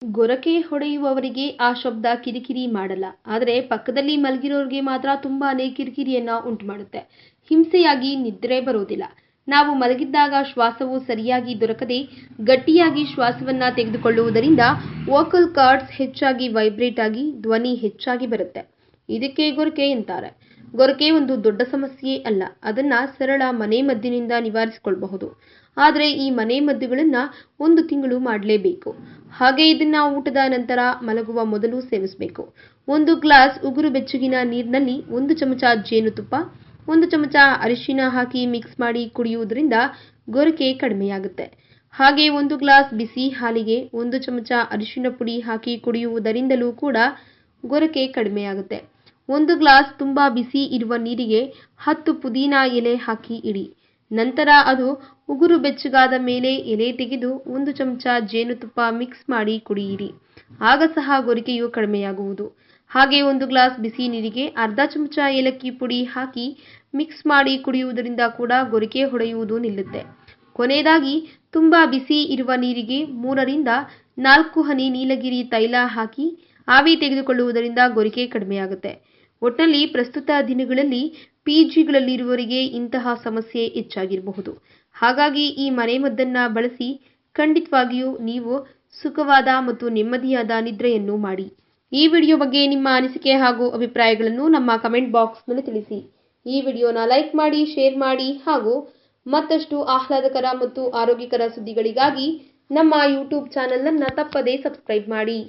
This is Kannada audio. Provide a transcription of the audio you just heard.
ಗೊರಕೆ ಹೊಡೆಯುವವರಿಗೆ ಆ ಶಬ್ದ ಕಿರಿಕಿರಿ ಮಾಡಲ್ಲ. ಆದರೆ ಪಕ್ಕದಲ್ಲಿ ಮಲಗಿರೋರಿಗೆ ಮಾತ್ರ ತುಂಬಾನೇ ಕಿರಿಕಿರಿಯನ್ನ ಉಂಟುಮಾಡುತ್ತೆ. ಹಿಂಸೆಯಾಗಿ ನಿದ್ರೆ ಬರೋದಿಲ್ಲ. ನಾವು ಮಲಗಿದ್ದಾಗ ಶ್ವಾಸವು ಸರಿಯಾಗಿ ದೊರಕದೆ ಗಟ್ಟಿಯಾಗಿ ಶ್ವಾಸವನ್ನ ತೆಗೆದುಕೊಳ್ಳುವುದರಿಂದ ವೋಕಲ್ ಕಾರ್ಡ್ಸ್ ಹೆಚ್ಚಾಗಿ ವೈಬ್ರೇಟ್ ಆಗಿ ಧ್ವನಿ ಹೆಚ್ಚಾಗಿ ಬರುತ್ತೆ. ಇದಕ್ಕೆ ಗೊರಕೆ ಎಂತಾರೆ. ಗೊರಕೆ ಒಂದು ದೊಡ್ಡ ಸಮಸ್ಯೆ ಅಲ್ಲ. ಅದನ್ನ ಸರಳ ಮನೆಮದ್ದಿನಿಂದ ನಿವಾರಿಸಿಕೊಳ್ಳಬಹುದು. ಆದರೆ ಈ ಮನೆಮದ್ದುಗಳನ್ನ 1 ತಿಂಗಳು ಮಾಡಲೇಬೇಕು. ಹಾಗೆ ಇದನ್ನ ಊಟದ ನಂತರ ಮಲಗುವ ಮೊದಲು ಸೇವಿಸಬೇಕು. 1 ಗ್ಲಾಸ್ ಉಗುರು ಬೆಚ್ಚಗಿನ ನೀರಿನಲ್ಲಿ 1 ಚಮಚ ಜೇನುತುಪ್ಪ, 1 ಚಮಚ ಅರಿಶಿನ ಹಾಕಿ ಮಿಕ್ಸ್ ಮಾಡಿ ಕುಡಿಯುವುದರಿಂದ ಗೊರಕೆ ಕಡಿಮೆಯಾಗುತ್ತೆ. ಹಾಗೆ 1 ಗ್ಲಾಸ್ ಬಿಸಿ ಹಾಲಿಗೆ 1 ಚಮಚ ಅರಿಶಿನ ಪುಡಿ ಹಾಕಿ ಕುಡಿಯುವುದರಿಂದಲೂ ಕೂಡ ಗೊರಕೆ ಕಡಿಮೆಯಾಗುತ್ತೆ. 1 ಗ್ಲಾಸ್ ತುಂಬಾ ಬಿಸಿ ಇರುವ ನೀರಿಗೆ 10 ಪುದೀನ ಎಲೆ ಹಾಕಿ ಇಡಿ. ನಂತರ ಅದು ಉಗುರು ಬೆಚ್ಚಗಾದ ಮೇಲೆ ಎಲೆ ತೆಗೆದು 1 ಚಮಚ ಜೇನುತುಪ್ಪ ಮಿಕ್ಸ್ ಮಾಡಿ ಕುಡಿಯಿರಿ. ಆಗ ಸಹ ಗೊರಕೆಯು ಕಡಿಮೆಯಾಗುವುದು. ಹಾಗೆ 1 ಗ್ಲಾಸ್ ಬಿಸಿ ನೀರಿಗೆ ಅರ್ಧ ಚಮಚ ಏಲಕ್ಕಿ ಪುಡಿ ಹಾಕಿ ಮಿಕ್ಸ್ ಮಾಡಿ ಕುಡಿಯುವುದರಿಂದ ಕೂಡ ಗೊರಕೆ ಹೊಡೆಯುವುದು ನಿಲ್ಲುತ್ತೆ. ಕೊನೆಯದಾಗಿ ತುಂಬಾ ಬಿಸಿ ಇರುವ ನೀರಿಗೆ 3 ರಿಂದ 4 ಹನಿ ನೀಲಗಿರಿ ತೈಲ ಹಾಕಿ ಆವಿ ತೆಗೆದುಕೊಳ್ಳುವುದರಿಂದ ಗೊರಕೆ ಕಡಿಮೆಯಾಗುತ್ತೆ. ಒಟ್ಟಿನಲ್ಲಿ ಪ್ರಸ್ತುತ ದಿನಗಳಲ್ಲಿ ಪಿಜಿಗಳಲ್ಲಿರುವವರಿಗೆ ಇಂತಹ ಸಮಸ್ಯೆ ಹೆಚ್ಚಾಗಿರಬಹುದು. ಹಾಗಾಗಿ ಈ ಮನೆಮದ್ದನ್ನ ಬಳಸಿ ಖಂಡಿತವಾಗಿಯೂ ನೀವು ಸುಖವಾದ ಮತ್ತು ನೆಮ್ಮದಿಯಾದ ನಿದ್ರೆಯನ್ನು ಮಾಡಿ. ಈ ವಿಡಿಯೋ ಬಗ್ಗೆ ನಿಮ್ಮ ಅನಿಸಿಕೆ ಹಾಗೂ ಅಭಿಪ್ರಾಯಗಳನ್ನು ನಮ್ಮ ಕಮೆಂಟ್ ಬಾಕ್ಸ್ನಲ್ಲಿ ತಿಳಿಸಿ. ಈ ವಿಡಿಯೋನ ಲೈಕ್ ಮಾಡಿ, ಶೇರ್ ಮಾಡಿ ಹಾಗೂ ಮತ್ತಷ್ಟು ಆಹ್ಲಾದಕರ ಮತ್ತು ಆರೋಗ್ಯಕರ ಸುದ್ದಿಗಳಿಗಾಗಿ ನಮ್ಮ ಯೂಟ್ಯೂಬ್ ಚಾನೆಲ್ ಅನ್ನು ತಪ್ಪದೇ ಸಬ್ಸ್ಕ್ರೈಬ್ ಮಾಡಿ.